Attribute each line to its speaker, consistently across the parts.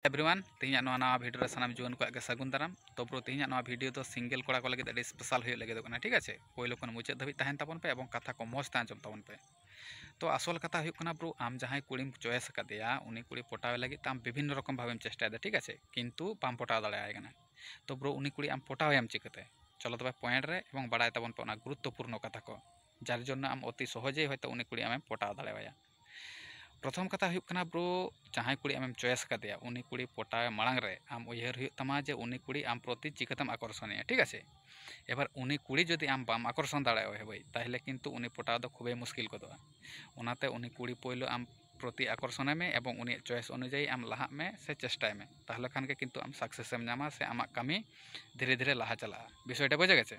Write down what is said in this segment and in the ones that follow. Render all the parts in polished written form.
Speaker 1: Everyone तीन नवा video सानाम जुआन को सागुन दाराम तो ब्रो तीन भिडियो तो सिंगल कोड़ा को लगे स्पेशल हो लगे ठीक है पहले खन मुचाद धाबी तहन ताबन पे और कथा को मौज आंजम ताबन पे। तो आसल कथा होना ब्रो आम जहाँ कुड़ी चॉइस कदेया उनी कुड़ी पटावे लगे आम विभिन्न रकम भाव चेष्टा ठीक है किंतु बाम पटाव दाड़ा। तो ब्रो उनी कुड़ी आम पटावे चिकाते चलो तब पॉइंट रे और बड़ा ताबन पे गुरुत्वपूर्ण कथा को जार जन्य आम अति सहजे हयतो उनी कुड़ी आम पटाव दाड़ा। प्रथम कथा होना ब्रो जहाँ कुड़ी आम चॉइस कदेया उनी कुड़ी पटावे मांग रे आम उयहर तमा जे उनी कुड़ी आम प्रति चिकातम आकर्षण ठीक है। एबार उनी कुड़ी जदि आम बाम आकर्षण दाड़ा भाई ताहले किन्तु उनी पटाव दो खूब मुश्किल गदोआ। उनाते उनी कुड़ी पहले आम प्रति आकर्षण में और उनी चॉइस अनुयायी आम लहा में से चेष्टा में ताहले खान के किन्तु आम सक्सेस नामा से आम कामी धीरे धीरे लहा चला विषयटा बुझे गेছে।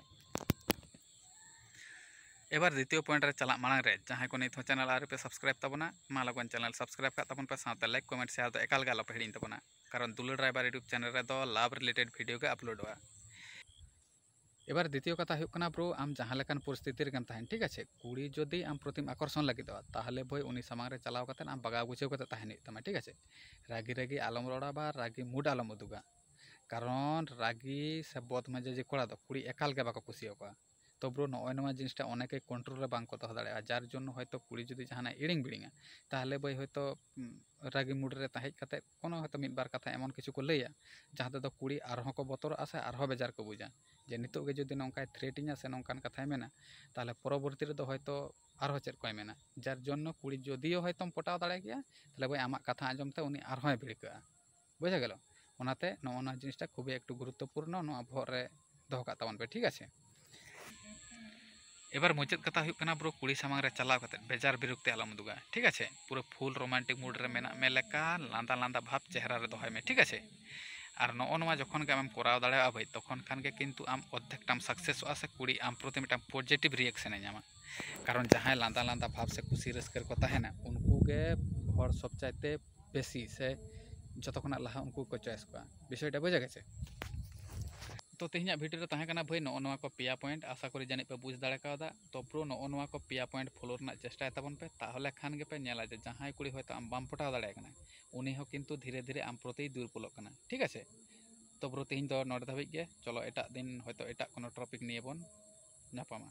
Speaker 1: एबार द्वितीय पॉइंट रे चला मांग रे जहाँ को नित चैनल आर पे सब्सक्राइब तबना मा लगन चैनल सब्सक्राइब का तबन पे साथ लाइक कमेंट शेयर तो एकाल गाल पे हिड़ीन तबना कारण दुलड़ ड्राइवर यूट्यूब चैनल रे दो लाभ रिलेटेड वीडियो के अपलोडवा। एबार द्वितीय कथा होना ब्रो आम जहाँ लेकान परिस्थिति रेगेम तहन ठीक है कुड़ी जदि आम प्रतिम आकर्षण लगे ताहले भाई उनी सामांग रे चलाव कते आम बगाव गुछाव कते तहन तमा ठीक है। रागी रागी आलम रड़ा बा रागी मुड आलम उदुगा कारण रागी से बद मजे जे कोड़ा दो कुड़ी एकाल के बाको कुसियाको। तो ब्रो नवा जिनिसटा अनेके कंट्रोल रे बांग को दो दाड़ा जार जन्य हयतो कुड़ी जदि जहाना इड़िंग बिड़िंगा ताहले भाई हयतो रागी मुड रे ताहेज कते कोनो हयतो मिद बार कथा एमन किछु को लैया जहाँ तेदो कुड़ी आरहों को बतरआ से आरहों बेजार को बुझा जे नितोग गे जदि नौकाय थ्रेटिंगा से नौकान कथाय मेना ताहले परवर्ती रे दो हयतो आरहों चेद कोय मेना जार जन्य कुड़ी जदिओ हयतोम पटाव दाड़ा गया ताहले भाई आमाक कथा आंजमते उनी आरहों भिड़काआ बुझा गेलो। ओनाते नवा जिनिसटा खूब एकटू गुरुत्वपूर्ण नवा भोर रे दोहो का ताबन पे ठीक है। एबार मुचाद कथा होना ब्रो कुड़ी सामांग रे चलाव कते बेजार बिरुक्ति आलम उदुगा ठीक है पूरा फुल रोमांटिक मूड रे मेना मे लेका लांदा लांदा भाव चेहरा रे दोहाय में ठीक है। और नवा जखन के आम कराव दाड़ा भाई तखन खान के किन्तु आम अद्धेकटाम सक्सेसोआ से कुड़ी आम प्रति मिटाम पॉजिटिव रिएक्शन नामा कारण जहाँ लांदा लांदा भाव से खुशी रस्कर को तहना उनको गे हर सब चाहते बेसी से जत खना लहा उनको को चॉइस को विषयटा बुझा गेছে। तो तेहना भिडियो तहकना भाई नवा को पेया पॉइंट आशा करी जानी पे बुझ दाड़ा कादा। तो ब्रो नवा को पेया पॉइंट फॉलो रना चेष्टा ताबन पे ताहले खान के पे नेला जे जहाँ कुड़ी हयतो आम बाम पटाव दाड़ा कना उनी हो किन्तु धीरे धीरे आम प्रति दुर्बलोग कना ठीक है। तो ब्रो तेहन तो नोडे धाबिज गे चलो एटा दिन हयतो एटा कोनो टॉपिक निये बन नापामा।